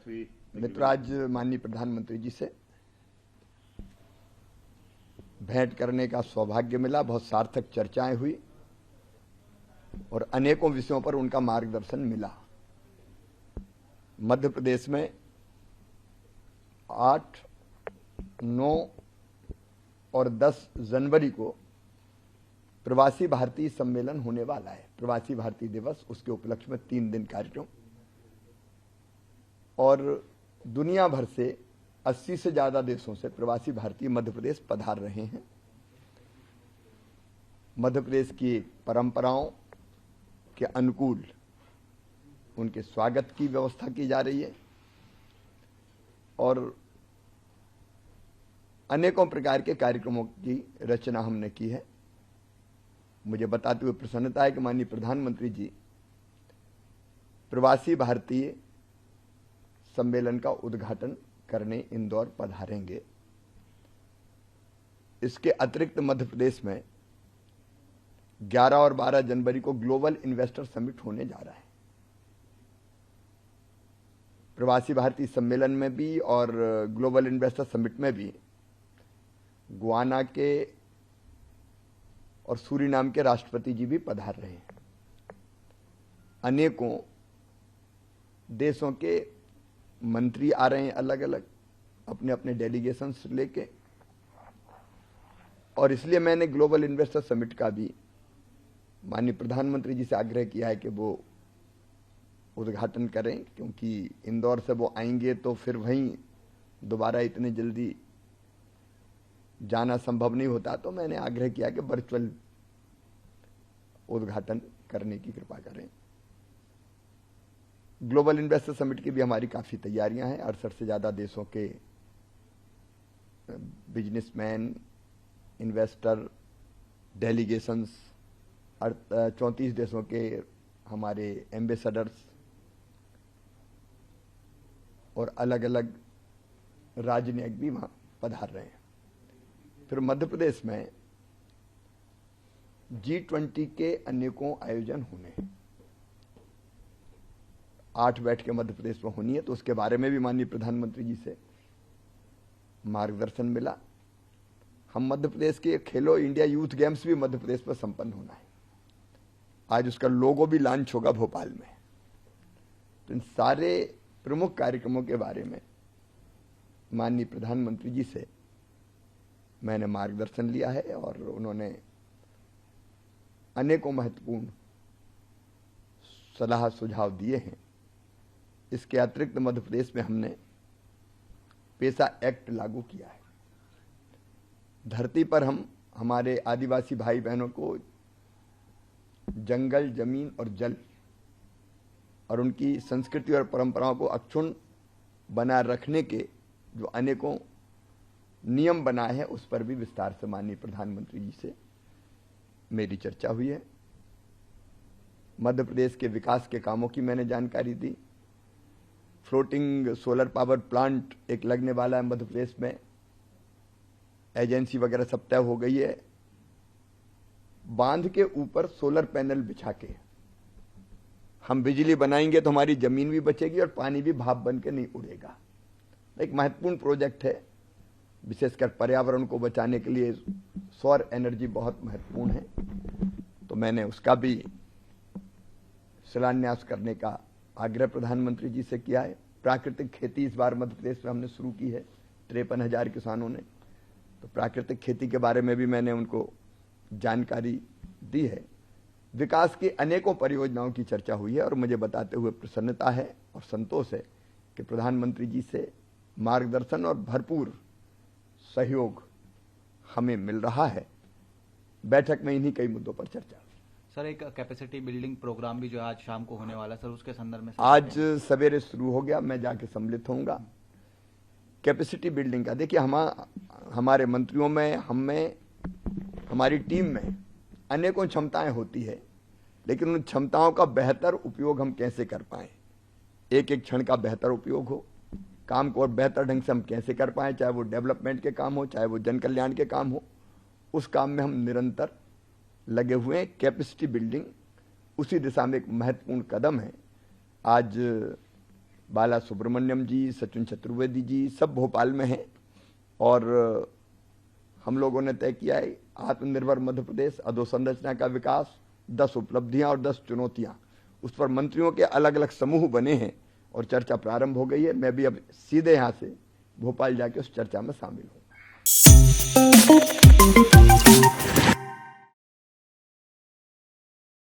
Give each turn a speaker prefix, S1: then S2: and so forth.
S1: हुई।
S2: मित्र, आज माननीय प्रधानमंत्री जी से भेंट करने का सौभाग्य मिला। बहुत सार्थक चर्चाएं हुई और अनेकों विषयों पर उनका मार्गदर्शन मिला। मध्य प्रदेश में 8, 9 और 10 जनवरी को प्रवासी भारतीय सम्मेलन होने वाला है। प्रवासी भारतीय दिवस, उसके उपलक्ष्य में 3 दिन कार्यक्रम और दुनिया भर से 80 से ज्यादा देशों से प्रवासी भारतीय मध्य प्रदेश पधार रहे हैं। मध्य प्रदेश की परंपराओं के अनुकूल उनके स्वागत की व्यवस्था की जा रही है और अनेकों प्रकार के कार्यक्रमों की रचना हमने की है। मुझे बताते हुए प्रसन्नता है कि माननीय प्रधानमंत्री जी प्रवासी भारतीय सम्मेलन का उद्घाटन करने इंदौर पधारेंगे। इसके अतिरिक्त मध्य प्रदेश में 11 और 12 जनवरी को ग्लोबल इन्वेस्टर समिट होने जा रहा है। प्रवासी भारतीय सम्मेलन में भी और ग्लोबल इन्वेस्टर समिट में भी गुयाना के और सूरीनाम के राष्ट्रपति जी भी पधार रहे हैं। अनेकों देशों के मंत्री आ रहे हैं, अलग अलग अपने अपने डेलीगेशंस लेके, और इसलिए मैंने ग्लोबल इन्वेस्टर समिट का भी माननीय प्रधानमंत्री जी से आग्रह किया है कि वो उद्घाटन करें, क्योंकि इंदौर से वो आएंगे तो फिर वहीं दोबारा इतने जल्दी जाना संभव नहीं होता। तो मैंने आग्रह किया कि वर्चुअल उद्घाटन करने की कृपा करें। ग्लोबल इन्वेस्टर समिट की भी हमारी काफी तैयारियां हैं। 68 से ज्यादा देशों के बिजनेसमैन, इन्वेस्टर, डेलीगेशंस, 34 देशों के हमारे एम्बेसडर्स और अलग अलग राजनयिक भी वहां पधार रहे हैं। फिर मध्य प्रदेश में G20 के अनेकों आयोजन होने हैं। 8 बैठकें मध्य प्रदेश में होनी है, तो उसके बारे में भी माननीय प्रधानमंत्री जी से मार्गदर्शन मिला। हम मध्य प्रदेश के खेलो इंडिया यूथ गेम्स भी मध्य प्रदेश में संपन्न होना है। आज उसका लोगो भी लॉन्च होगा भोपाल में। तो इन सारे प्रमुख कार्यक्रमों के बारे में माननीय प्रधानमंत्री जी से मैंने मार्गदर्शन लिया है और उन्होंने अनेकों महत्वपूर्ण सलाह सुझाव दिए हैं। इसके अतिरिक्त मध्य प्रदेश में हमने पेसा एक्ट लागू किया है। धरती पर हम हमारे आदिवासी भाई बहनों को जंगल, जमीन और जल और उनकी संस्कृति और परंपराओं को अक्षुण्ण बनाए रखने के जो अनेकों नियम बनाए हैं, उस पर भी विस्तार से माननीय प्रधानमंत्री जी से मेरी चर्चा हुई है। मध्य प्रदेश के विकास के कामों की मैंने जानकारी दी। फ्लोटिंग सोलर पावर प्लांट एक लगने वाला है मध्य प्रदेश में। एजेंसी वगैरह सब तय हो गई है। बांध के ऊपर सोलर पैनल बिछा के हम बिजली बनाएंगे तो हमारी जमीन भी बचेगी और पानी भी भाप बन के नहीं उड़ेगा। एक महत्वपूर्ण प्रोजेक्ट है। विशेषकर पर्यावरण को बचाने के लिए सौर एनर्जी बहुत महत्वपूर्ण है। तो मैंने उसका भी शिलान्यास करने का आग्रह प्रधानमंत्री जी से किया है। प्राकृतिक खेती इस बार मध्य प्रदेश में हमने शुरू की है 53,000 किसानों ने। तो प्राकृतिक खेती के बारे में भी मैंने उनको जानकारी दी है। विकास की अनेकों परियोजनाओं की चर्चा हुई है और मुझे बताते हुए प्रसन्नता है और संतोष है कि प्रधानमंत्री जी से मार्गदर्शन और भरपूर सहयोग हमें मिल रहा है। बैठक में इन्हीं कई मुद्दों पर चर्चा।
S1: सर, एक कैपेसिटी बिल्डिंग प्रोग्राम भी जो आज शाम को होने वाला है, सर उसके संदर्भ में
S2: आज सवेरे शुरू हो गया, मैं जाके सम्मिलित होऊंगा। कैपेसिटी बिल्डिंग का देखिए, हमारे मंत्रियों में, हम में, हमारी टीम में अनेकों क्षमताएं होती है, लेकिन उन क्षमताओं का बेहतर उपयोग हम कैसे कर पाए, एक एक क्षण का बेहतर उपयोग हो, काम को और बेहतर ढंग से हम कैसे कर पाए, चाहे वो डेवलपमेंट के काम हो, चाहे वो जन कल्याण के काम हो, उस काम में हम निरंतर लगे हुए हैं। कैपेसिटी बिल्डिंग उसी दिशा में एक महत्वपूर्ण कदम है। आज बाला सुब्रमण्यम जी, सचिन चतुर्वेदी जी सब भोपाल में हैं और हम लोगों ने तय किया है आत्मनिर्भर मध्य प्रदेश, अधोसंरचना का विकास, 10 उपलब्धियां और 10 चुनौतियां, उस पर मंत्रियों के अलग अलग समूह बने हैं और चर्चा प्रारंभ हो गई है। मैं भी अब सीधे यहां से भोपाल जाके उस चर्चा में शामिल हूं।